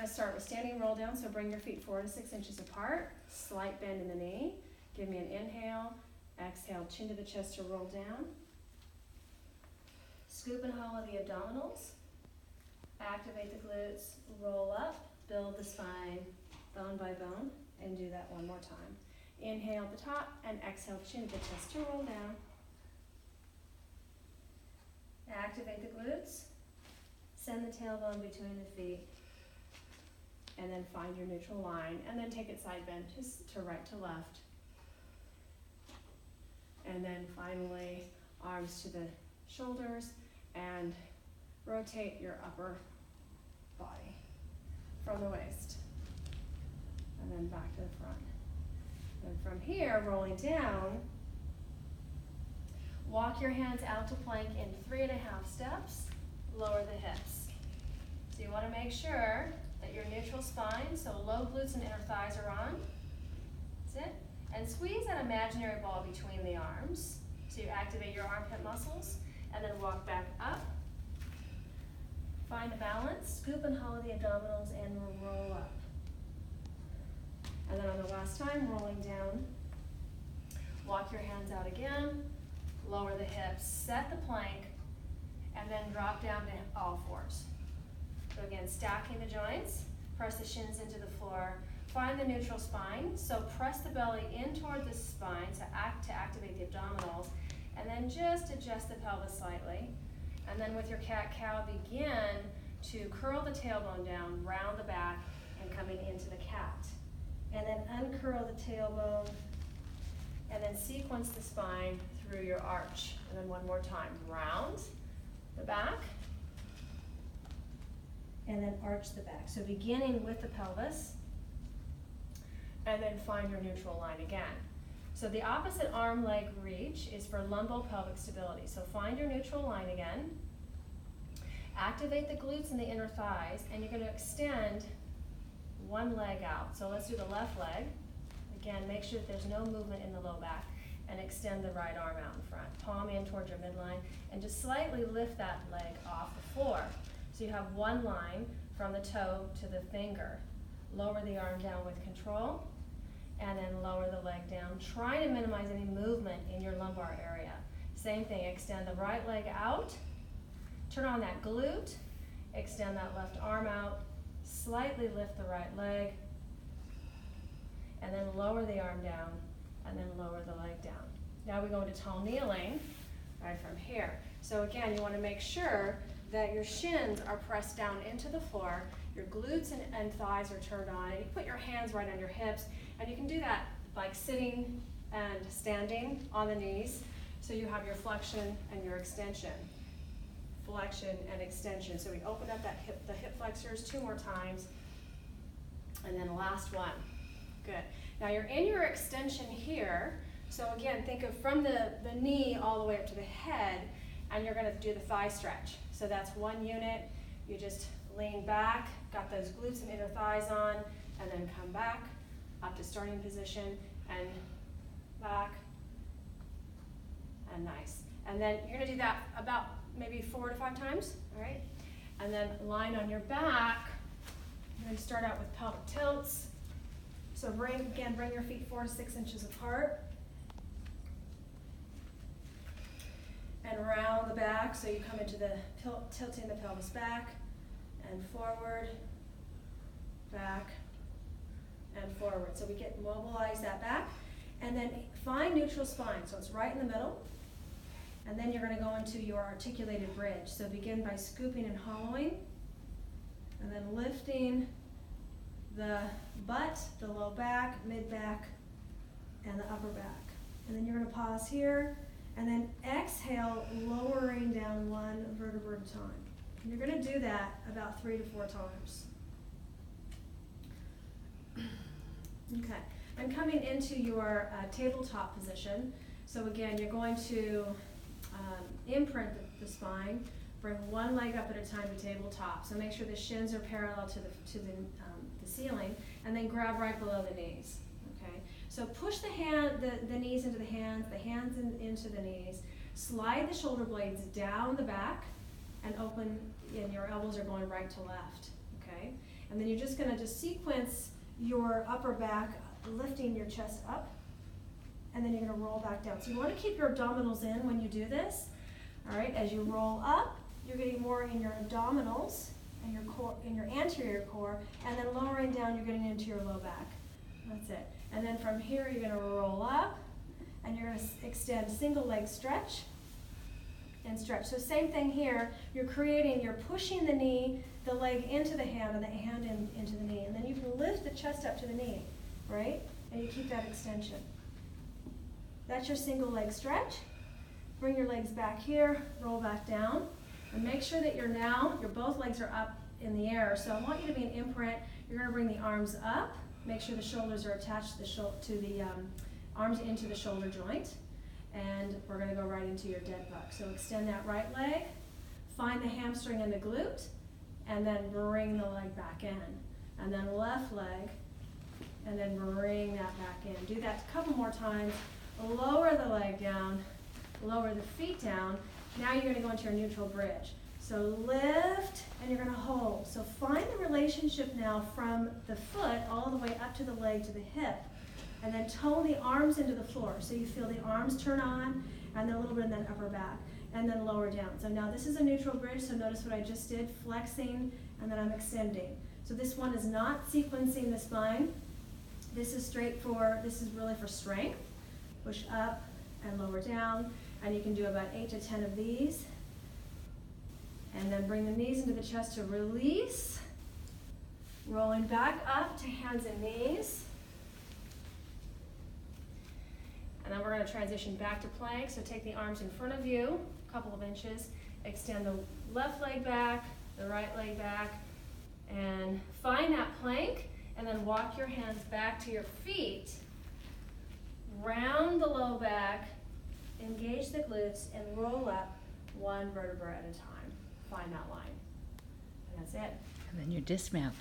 to start with standing roll down, so bring your feet 4 to 6 inches apart, slight bend in the knee. Give me an inhale, exhale, chin to the chest to roll down. Scoop and hollow the abdominals. Activate the glutes, roll up, build the spine bone by bone, and do that one more time. Inhale at the top and exhale, chin to the chest to roll down. Activate the glutes, send the tailbone between the feet, and then find your neutral line, and then take it side bend to right to left. And then finally, arms to the shoulders, and rotate your upper body from the waist. And then back to the front. And from here, rolling down, walk your hands out to plank in 3.5 steps, lower the hips. So you want to make sure that your neutral spine, so low glutes and inner thighs are on. That's it. And squeeze that imaginary ball between the arms. So you activate your armpit muscles, and then walk back up. Find a balance, scoop and hollow the abdominals, and roll up. And then on the last time, rolling down, walk your hands out again, lower the hips, set the plank, and then drop down to all fours. So again, stacking the joints, press the shins into the floor, find the neutral spine, so press the belly in toward the spine to activate the abdominals, and then just adjust the pelvis slightly. And then with your cat-cow, begin to curl the tailbone down, round the back, and coming into the cat. And then uncurl the tailbone, and then sequence the spine through your arch. And then one more time, round the back, and then arch the back. So beginning with the pelvis, and then find your neutral line again. So the opposite arm leg reach is for lumbopelvic stability. So find your neutral line again, activate the glutes and the inner thighs, and you're going to extend one leg out. So let's do the left leg. Again, make sure that there's no movement in the low back, and extend the right arm out in front. Palm in towards your midline, and just slightly lift that leg off the floor. So you have one line from the toe to the finger. Lower the arm down with control, and then lower the leg down. Try to minimize any movement in your lumbar area. Same thing, extend the right leg out, turn on that glute, extend that left arm out, slightly lift the right leg, and then lower the arm down, and then lower the leg down. Now we go into tall kneeling, right from here. So again, you want to make sure that your shins are pressed down into the floor, your glutes and thighs are turned on, and you put your hands right on your hips, and you can do that like sitting and standing on the knees, so you have your flexion and your extension. Flexion and extension. So we open up the hip flexors 2 more times, and then last one. Good. Now you're in your extension here, so again, think of from the knee all the way up to the head, and you're going to do the thigh stretch. So that's one unit. You just lean back, got those glutes and inner thighs on, and then come back up to starting position, and back, and nice. And then you're going to do that about maybe 4 to 5 times, all right? And then line on your back. You're going to start out with pelvic tilts. So bring your feet 4 to 6 inches apart. And round the back, so you come into the tilting the pelvis back and forward, back, and forward. So we mobilize that back, and then find neutral spine. So it's right in the middle. And then you're going to go into your articulated bridge. So begin by scooping and hollowing, and then lifting the butt, the low back, mid back, and the upper back. And then you're going to pause here, and then exhale, lowering down 1 vertebra at a time. And you're going to do that about 3 to 4 times. Okay, and coming into your tabletop position. So again, you're going to imprint the spine, bring one leg up at a time to tabletop. So make sure the shins are parallel to the ceiling, and then grab right below the knees. Okay. So push the knees into the hands into the knees. Slide the shoulder blades down the back, and open. And your elbows are going right to left. Okay. And then you're just gonna just sequence your upper back, lifting your chest up, and then you're gonna roll back down. So you wanna keep your abdominals in when you do this. All right, as you roll up, you're getting more in your abdominals and your core, in your anterior core, and then lowering down, you're getting into your low back. That's it. And then from here, you're gonna roll up, and you're gonna extend single leg stretch and stretch. So same thing here, you're pushing the knee, the leg into the hand, and the hand into the knee. And then you can lift the chest up to the knee, right? And you keep that extension. That's your single leg stretch. Bring your legs back here, roll back down, and make sure that your both legs are up in the air. So I want you to be an imprint. You're gonna bring the arms up, make sure the shoulders are attached to the arms into the shoulder joint. And we're gonna go right into your dead bug. So extend that right leg, find the hamstring and the glute, and then bring the leg back in. And then left leg, and then bring that back in. Do that a couple more times. Lower the leg down, lower the feet down. Now you're gonna go into your neutral bridge. So lift, and you're gonna hold. So find the relationship now from the foot all the way up to the leg to the hip. And then toe the arms into the floor. So you feel the arms turn on, and then a little bit in that upper back, and then lower down. So now this is a neutral bridge, so notice what I just did, flexing, and then I'm extending. So this one is not sequencing the spine. This is really for strength. Push up and lower down, and you can do about 8 to 10 of these. And then bring the knees into the chest to release. Rolling back up to hands and knees. And then we're going to transition back to plank. So take the arms in front of you, a couple of inches. Extend the left leg back, the right leg back, and find that plank. And then walk your hands back to your feet. Round the low back, engage the glutes, and roll up one vertebra at a time. Find that line. And that's it. And then you dismount.